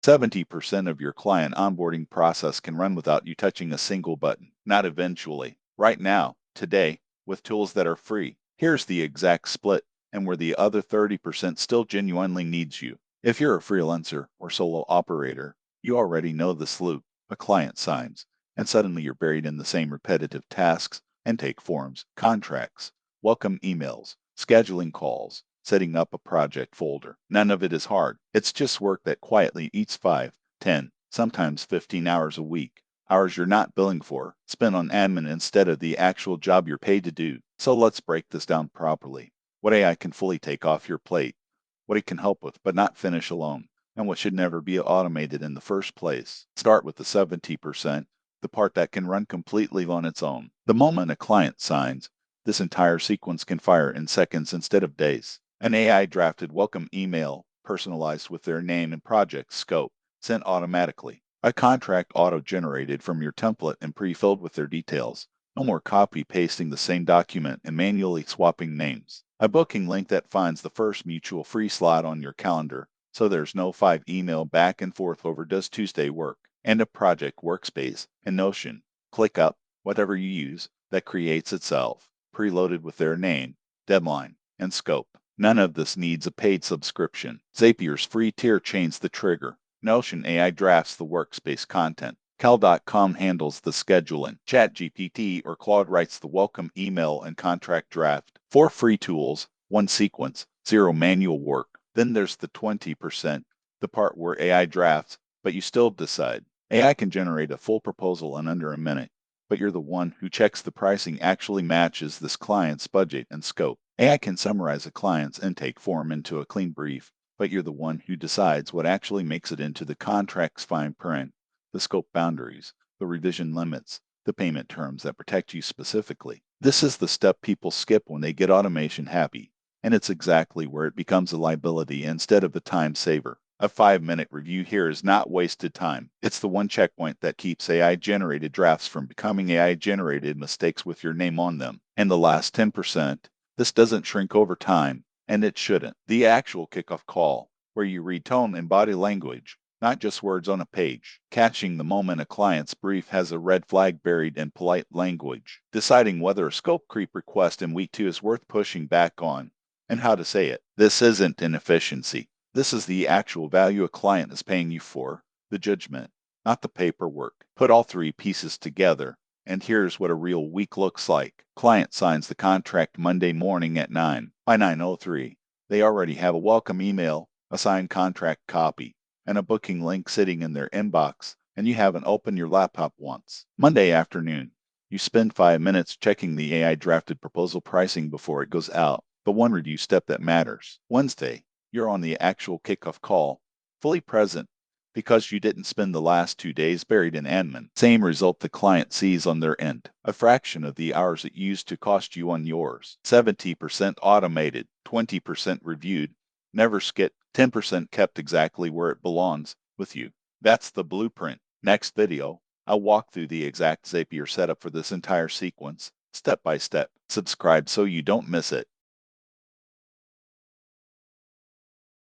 70% of your client onboarding process can run without you touching a single button. Not eventually. Right now, today, with tools that are free. Here's the exact split and where the other 30% still genuinely needs you. If you're a freelancer or solo operator, you already know this loop. A client signs, and suddenly you're buried in the same repetitive tasks: intake forms, contracts, welcome emails, scheduling calls, setting up a project folder. None of it is hard. It's just work that quietly eats 5, 10, sometimes 15 hours a week. Hours you're not billing for, spent on admin instead of the actual job you're paid to do. So let's break this down properly. What AI can fully take off your plate, what it can help with but not finish alone, and what should never be automated in the first place. Start with the 70%, the part that can run completely on its own. The moment a client signs, this entire sequence can fire in seconds instead of days. An AI-drafted welcome email, personalized with their name and project scope, sent automatically. A contract auto-generated from your template and pre-filled with their details. No more copy-pasting the same document and manually swapping names. A booking link that finds the first mutual free slot on your calendar, so there's no 5 email back and forth over does Tuesday work. And a project workspace in Notion. ClickUp, whatever you use, that creates itself, preloaded with their name, deadline, and scope. None of this needs a paid subscription. Zapier's free tier chains the trigger. Notion AI drafts the workspace content. Cal.com handles the scheduling. ChatGPT or Claude writes the welcome email and contract draft. 4 free tools, 1 sequence, 0 manual work. Then there's the 20%, the part where AI drafts, but you still decide. AI can generate a full proposal in under a minute, but you're the one who checks the pricing actually matches this client's budget and scope. AI can summarize a client's intake form into a clean brief, but you're the one who decides what actually makes it into the contract's fine print, the scope boundaries, the revision limits, the payment terms that protect you specifically. This is the step people skip when they get automation happy, and it's exactly where it becomes a liability instead of a time saver. A 5-minute review here is not wasted time. It's the one checkpoint that keeps AI-generated drafts from becoming AI-generated mistakes with your name on them. And the last 10%, this doesn't shrink over time, and it shouldn't. The actual kickoff call, where you read tone and body language, not just words on a page. Catching the moment a client's brief has a red flag buried in polite language. Deciding whether a scope creep request in week 2 is worth pushing back on, and how to say it. This isn't inefficiency. This is the actual value a client is paying you for, the judgment, not the paperwork. Put all 3 pieces together, and here's what a real week looks like. Client signs the contract Monday morning at 9. By 9:03, they already have a welcome email, a signed contract copy, and a booking link sitting in their inbox, and you haven't opened your laptop once. Monday afternoon, you spend 5 minutes checking the AI drafted proposal pricing before it goes out, the one review step that matters. Wednesday, you're on the actual kickoff call, fully present, because you didn't spend the last 2 days buried in admin. Same result the client sees on their end. A fraction of the hours it used to cost you on yours. 70% automated, 20% reviewed, never skipped, 10% kept exactly where it belongs, with you. That's the blueprint. Next video, I'll walk through the exact Zapier setup for this entire sequence, step by step. Subscribe so you don't miss it.